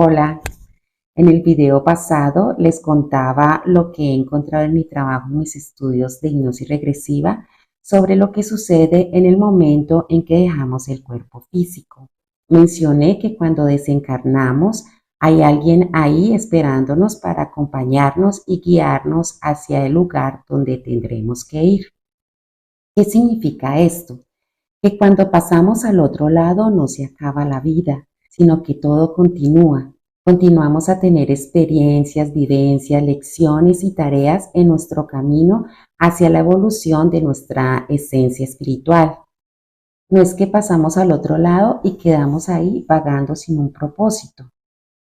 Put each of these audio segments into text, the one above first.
Hola, en el video pasado les contaba lo que he encontrado en mi trabajo, en mis estudios de hipnosis regresiva, sobre lo que sucede en el momento en que dejamos el cuerpo físico. Mencioné que cuando desencarnamos hay alguien ahí esperándonos para acompañarnos y guiarnos hacia el lugar donde tendremos que ir. ¿Qué significa esto? Que cuando pasamos al otro lado no se acaba la vida, sino que todo continúa. Continuamos a tener experiencias, vivencias, lecciones y tareas en nuestro camino hacia la evolución de nuestra esencia espiritual. No es que pasamos al otro lado y quedamos ahí vagando sin un propósito.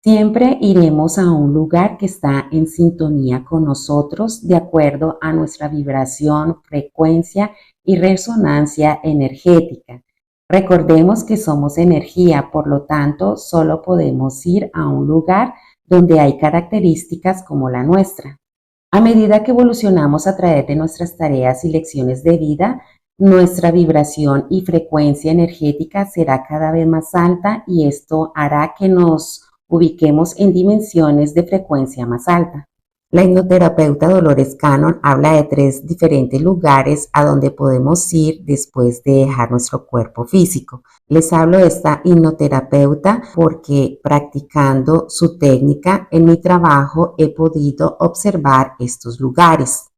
Siempre iremos a un lugar que está en sintonía con nosotros de acuerdo a nuestra vibración, frecuencia y resonancia energética. Recordemos que somos energía, por lo tanto, solo podemos ir a un lugar donde hay características como la nuestra. A medida que evolucionamos a través de nuestras tareas y lecciones de vida, nuestra vibración y frecuencia energética será cada vez más alta y esto hará que nos ubiquemos en dimensiones de frecuencia más alta. La hipnoterapeuta Dolores Cannon habla de 3 diferentes lugares a donde podemos ir después de dejar nuestro cuerpo físico. Les hablo de esta hipnoterapeuta porque practicando su técnica en mi trabajo he podido observar estos lugares.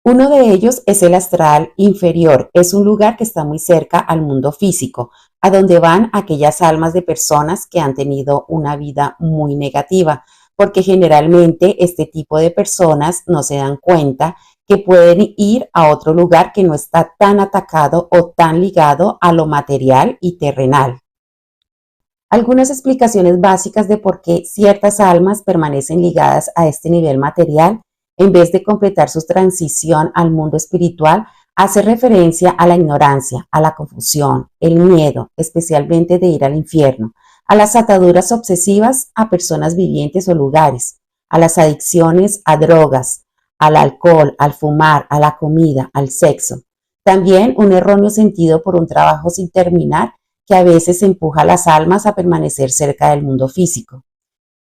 Uno de ellos es el astral inferior. Es un lugar que está muy cerca al mundo físico, a donde van aquellas almas de personas que han tenido una vida muy negativa, porque generalmente este tipo de personas no se dan cuenta que pueden ir a otro lugar que no está tan atacado o tan ligado a lo material y terrenal. Algunas explicaciones básicas de por qué ciertas almas permanecen ligadas a este nivel material en vez de completar su transición al mundo espiritual hace referencia a la ignorancia, a la confusión, el miedo, especialmente de ir al infierno, a las ataduras obsesivas a personas vivientes o lugares, a las adicciones a drogas, al alcohol, al fumar, a la comida, al sexo. También un erróneo sentido por un trabajo sin terminar que a veces empuja a las almas a permanecer cerca del mundo físico.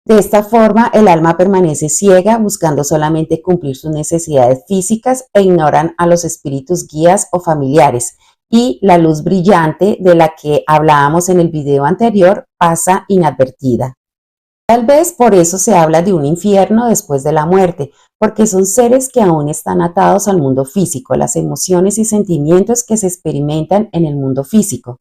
De esta forma, el alma permanece ciega, buscando solamente cumplir sus necesidades físicas e ignoran a los espíritus guías o familiares, y la luz brillante de la que hablábamos en el video anterior pasa inadvertida. Tal vez por eso se habla de un infierno después de la muerte, porque son seres que aún están atados al mundo físico, las emociones y sentimientos que se experimentan en el mundo físico.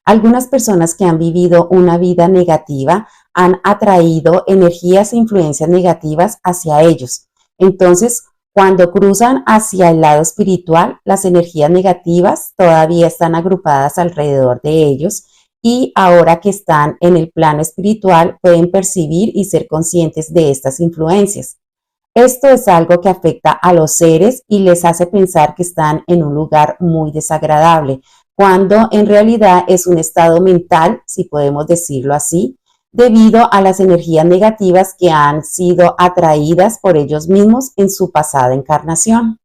Algunas personas que han vivido una vida negativa han atraído energías e influencias negativas hacia ellos. Entonces, cuando cruzan hacia el lado espiritual, las energías negativas todavía están agrupadas alrededor de ellos y ahora que están en el plano espiritual pueden percibir y ser conscientes de estas influencias. Esto es algo que afecta a los seres y les hace pensar que están en un lugar muy desagradable, cuando en realidad es un estado mental, si podemos decirlo así, debido a las energías negativas que han sido atraídas por ellos mismos en su pasada encarnación.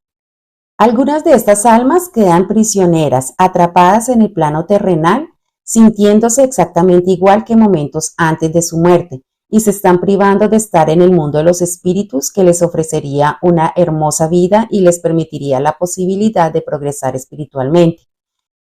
Algunas de estas almas quedan prisioneras, atrapadas en el plano terrenal, sintiéndose exactamente igual que momentos antes de su muerte, y se están privando de estar en el mundo de los espíritus que les ofrecería una hermosa vida y les permitiría la posibilidad de progresar espiritualmente.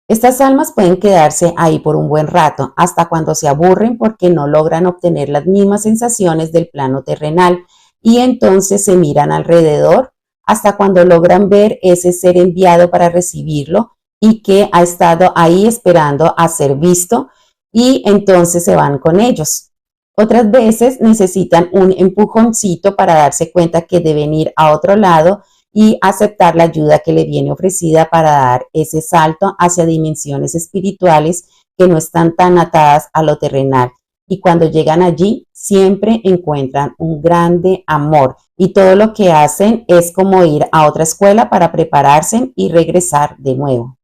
Estas almas pueden quedarse ahí por un buen rato, hasta cuando se aburren porque no logran obtener las mismas sensaciones del plano terrenal y entonces se miran alrededor hasta cuando logran ver ese ser enviado para recibirlo y que ha estado ahí esperando a ser visto y entonces se van con ellos. Otras veces necesitan un empujoncito para darse cuenta que deben ir a otro lado y aceptar la ayuda que le viene ofrecida para dar ese salto hacia dimensiones espirituales que no están tan atadas a lo terrenal. Y cuando llegan allí, siempre encuentran un grande amor y todo lo que hacen es como ir a otra escuela para prepararse y regresar de nuevo.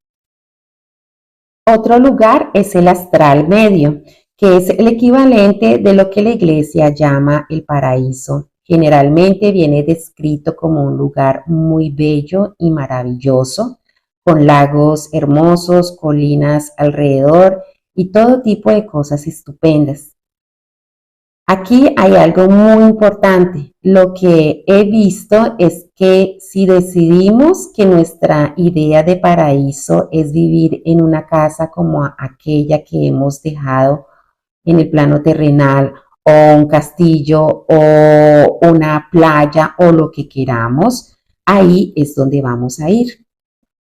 Otro lugar es el astral medio, que es el equivalente de lo que la iglesia llama el paraíso. Generalmente viene descrito como un lugar muy bello y maravilloso, con lagos hermosos, colinas alrededor y todo tipo de cosas estupendas. Aquí hay algo muy importante. Lo que he visto es que si decidimos que nuestra idea de paraíso es vivir en una casa como aquella que hemos dejado en el plano terrenal, o un castillo, o una playa, o lo que queramos, ahí es donde vamos a ir.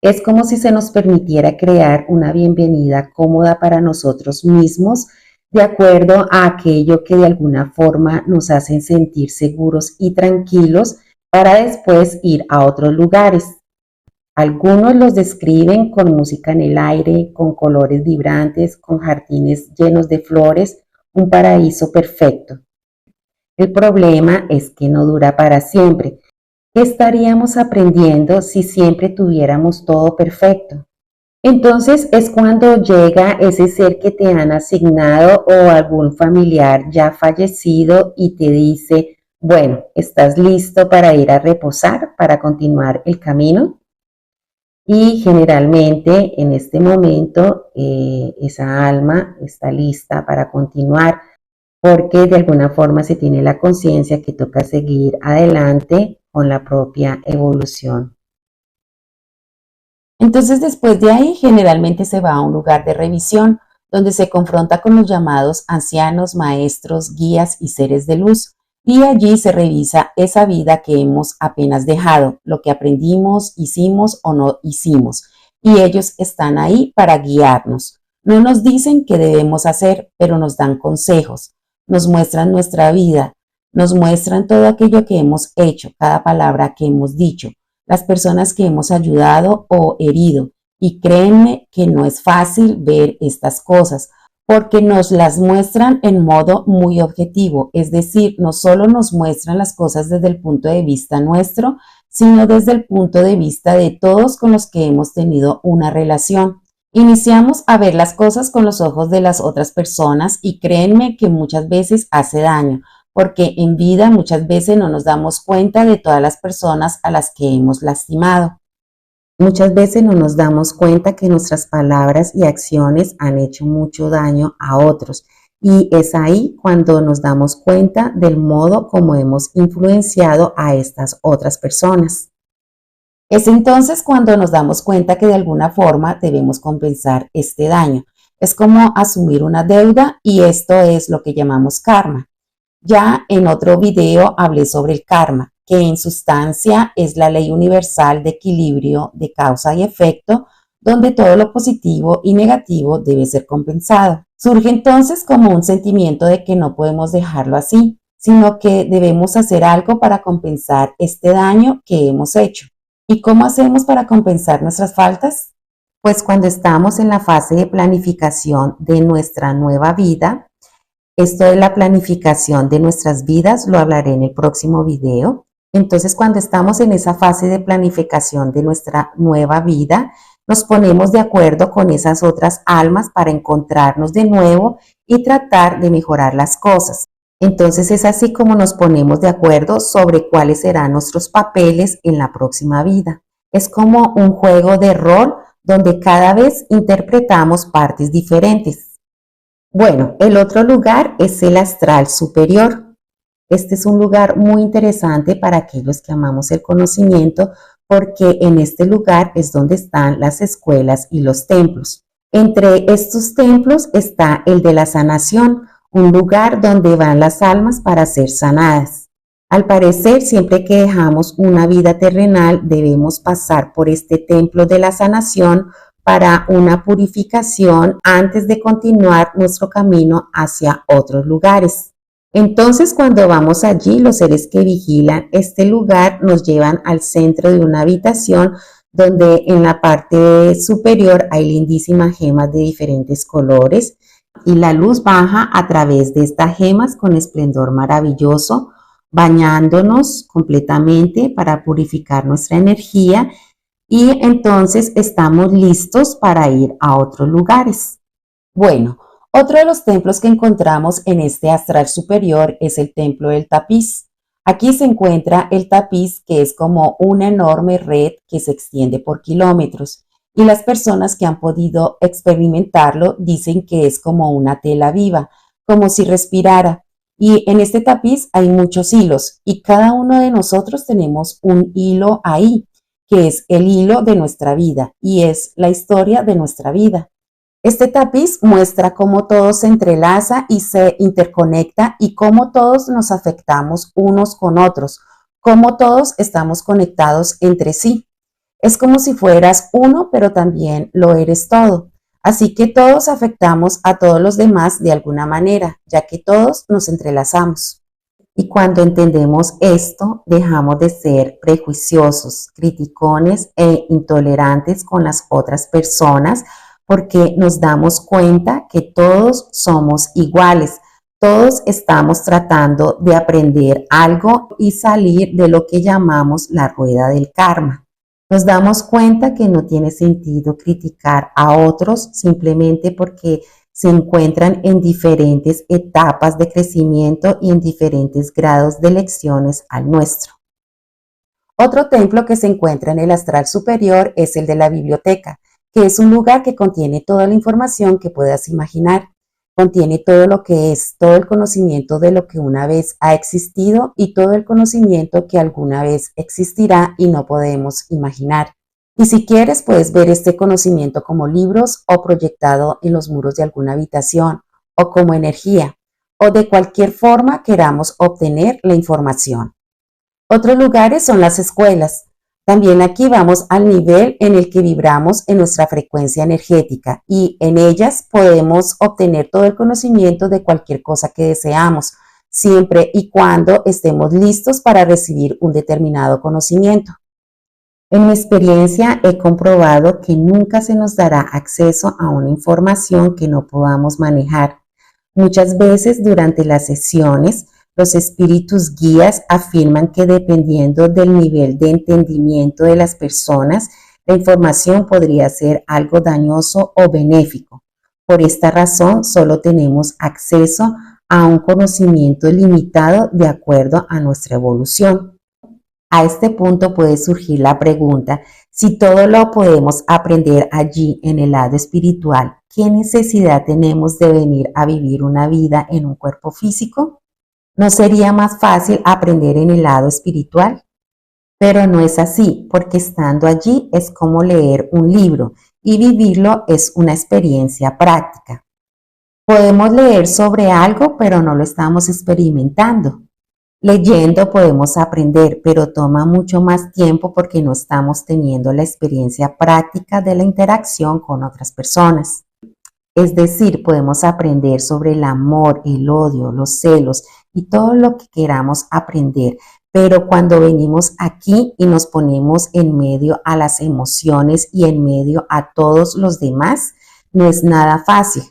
Es como si se nos permitiera crear una bienvenida cómoda para nosotros mismos, de acuerdo a aquello que de alguna forma nos hacen sentir seguros y tranquilos para después ir a otros lugares. Algunos los describen con música en el aire, con colores vibrantes, con jardines llenos de flores, un paraíso perfecto. El problema es que no dura para siempre. ¿Qué estaríamos aprendiendo si siempre tuviéramos todo perfecto? Entonces es cuando llega ese ser que te han asignado o algún familiar ya fallecido y te dice, bueno, ¿estás listo para ir a reposar, para continuar el camino? Y generalmente en este momento esa alma está lista para continuar porque de alguna forma se tiene la conciencia que toca seguir adelante con la propia evolución. Entonces, después de ahí, generalmente se va a un lugar de revisión donde se confronta con los llamados ancianos, maestros, guías y seres de luz. Y allí se revisa esa vida que hemos apenas dejado, lo que aprendimos, hicimos o no hicimos. Y ellos están ahí para guiarnos. No nos dicen qué debemos hacer, pero nos dan consejos, nos muestran nuestra vida, nos muestran todo aquello que hemos hecho, cada palabra que hemos dicho, las personas que hemos ayudado o herido. Y créanme que no es fácil ver estas cosas porque nos las muestran en modo muy objetivo, es decir, no solo nos muestran las cosas desde el punto de vista nuestro, sino desde el punto de vista de todos con los que hemos tenido una relación. Iniciamos a ver las cosas con los ojos de las otras personas y créanme que muchas veces hace daño, porque en vida muchas veces no nos damos cuenta de todas las personas a las que hemos lastimado. Muchas veces no nos damos cuenta que nuestras palabras y acciones han hecho mucho daño a otros y es ahí cuando nos damos cuenta del modo como hemos influenciado a estas otras personas. Es entonces cuando nos damos cuenta que de alguna forma debemos compensar este daño. Es como asumir una deuda y esto es lo que llamamos karma. Ya en otro video hablé sobre el karma, que en sustancia es la ley universal de equilibrio de causa y efecto, donde todo lo positivo y negativo debe ser compensado. Surge entonces como un sentimiento de que no podemos dejarlo así, sino que debemos hacer algo para compensar este daño que hemos hecho. ¿Y cómo hacemos para compensar nuestras faltas? Pues cuando estamos en la fase de planificación de nuestra nueva vida, esto de la planificación de nuestras vidas lo hablaré en el próximo video. Entonces, cuando estamos en esa fase de planificación de nuestra nueva vida, nos ponemos de acuerdo con esas otras almas para encontrarnos de nuevo y tratar de mejorar las cosas. Entonces es así como nos ponemos de acuerdo sobre cuáles serán nuestros papeles en la próxima vida. Es como un juego de rol donde cada vez interpretamos partes diferentes. Bueno, el otro lugar es el astral superior. Este es un lugar muy interesante para aquellos que amamos el conocimiento porque en este lugar es donde están las escuelas y los templos. Entre estos templos está el de la sanación, un lugar donde van las almas para ser sanadas. Al parecer, siempre que dejamos una vida terrenal, debemos pasar por este templo de la sanación para una purificación antes de continuar nuestro camino hacia otros lugares. Entonces, cuando vamos allí, los seres que vigilan este lugar nos llevan al centro de una habitación donde en la parte superior hay lindísimas gemas de diferentes colores y la luz baja a través de estas gemas con esplendor maravilloso, bañándonos completamente para purificar nuestra energía y entonces estamos listos para ir a otros lugares. Bueno, otro de los templos que encontramos en este astral superior es el templo del tapiz. Aquí se encuentra el tapiz, que es como una enorme red que se extiende por kilómetros. Y las personas que han podido experimentarlo dicen que es como una tela viva, como si respirara. Y en este tapiz hay muchos hilos y cada uno de nosotros tenemos un hilo ahí, que es el hilo de nuestra vida y es la historia de nuestra vida. Este tapiz muestra cómo todo se entrelaza y se interconecta y cómo todos nos afectamos unos con otros, cómo todos estamos conectados entre sí. Es como si fueras uno, pero también lo eres todo. Así que todos afectamos a todos los demás de alguna manera, ya que todos nos entrelazamos. Y cuando entendemos esto, dejamos de ser prejuiciosos, criticones e intolerantes con las otras personas, porque nos damos cuenta que todos somos iguales, todos estamos tratando de aprender algo y salir de lo que llamamos la rueda del karma. Nos damos cuenta que no tiene sentido criticar a otros simplemente porque se encuentran en diferentes etapas de crecimiento y en diferentes grados de lecciones al nuestro. Otro templo que se encuentra en el astral superior es el de la biblioteca, que es un lugar que contiene toda la información que puedas imaginar. Contiene todo lo que es, todo el conocimiento de lo que una vez ha existido y todo el conocimiento que alguna vez existirá y no podemos imaginar. Y si quieres, puedes ver este conocimiento como libros o proyectado en los muros de alguna habitación o como energía o de cualquier forma queramos obtener la información. Otros lugares son las escuelas. También aquí vamos al nivel en el que vibramos en nuestra frecuencia energética y en ellas podemos obtener todo el conocimiento de cualquier cosa que deseamos, siempre y cuando estemos listos para recibir un determinado conocimiento. En mi experiencia he comprobado que nunca se nos dará acceso a una información que no podamos manejar. Muchas veces durante las sesiones, los espíritus guías afirman que dependiendo del nivel de entendimiento de las personas, la información podría ser algo dañoso o benéfico. Por esta razón, solo tenemos acceso a un conocimiento limitado de acuerdo a nuestra evolución. A este punto puede surgir la pregunta, si todo lo podemos aprender allí en el lado espiritual, ¿qué necesidad tenemos de venir a vivir una vida en un cuerpo físico? ¿No sería más fácil aprender en el lado espiritual? Pero no es así, porque estando allí es como leer un libro y vivirlo es una experiencia práctica. Podemos leer sobre algo, pero no lo estamos experimentando. Leyendo podemos aprender, pero toma mucho más tiempo porque no estamos teniendo la experiencia práctica de la interacción con otras personas. Es decir, podemos aprender sobre el amor, el odio, los celos y todo lo que queramos aprender, pero cuando venimos aquí y nos ponemos en medio a las emociones y en medio a todos los demás, no es nada fácil,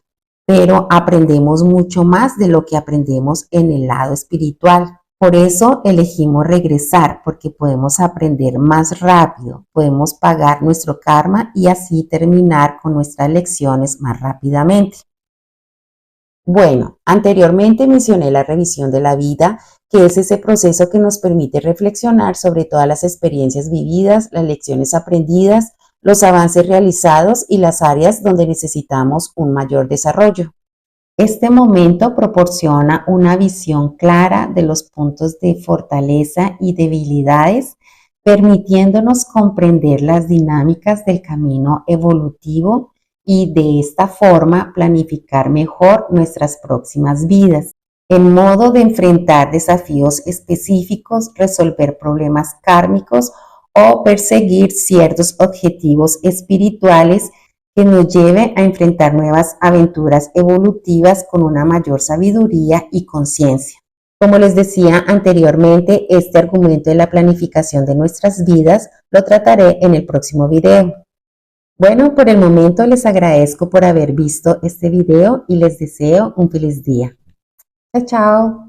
pero aprendemos mucho más de lo que aprendemos en el lado espiritual. Por eso elegimos regresar, porque podemos aprender más rápido, podemos pagar nuestro karma y así terminar con nuestras lecciones más rápidamente. Bueno, anteriormente mencioné la revisión de la vida, que es ese proceso que nos permite reflexionar sobre todas las experiencias vividas, las lecciones aprendidas, los avances realizados y las áreas donde necesitamos un mayor desarrollo. Este momento proporciona una visión clara de los puntos de fortaleza y debilidades, permitiéndonos comprender las dinámicas del camino evolutivo y de esta forma planificar mejor nuestras próximas vidas, en modo de enfrentar desafíos específicos, resolver problemas kármicos o perseguir ciertos objetivos espirituales que nos lleve a enfrentar nuevas aventuras evolutivas con una mayor sabiduría y conciencia. Como les decía anteriormente, este argumento de la planificación de nuestras vidas lo trataré en el próximo video. Bueno, por el momento les agradezco por haber visto este video y les deseo un feliz día. Chao, chao.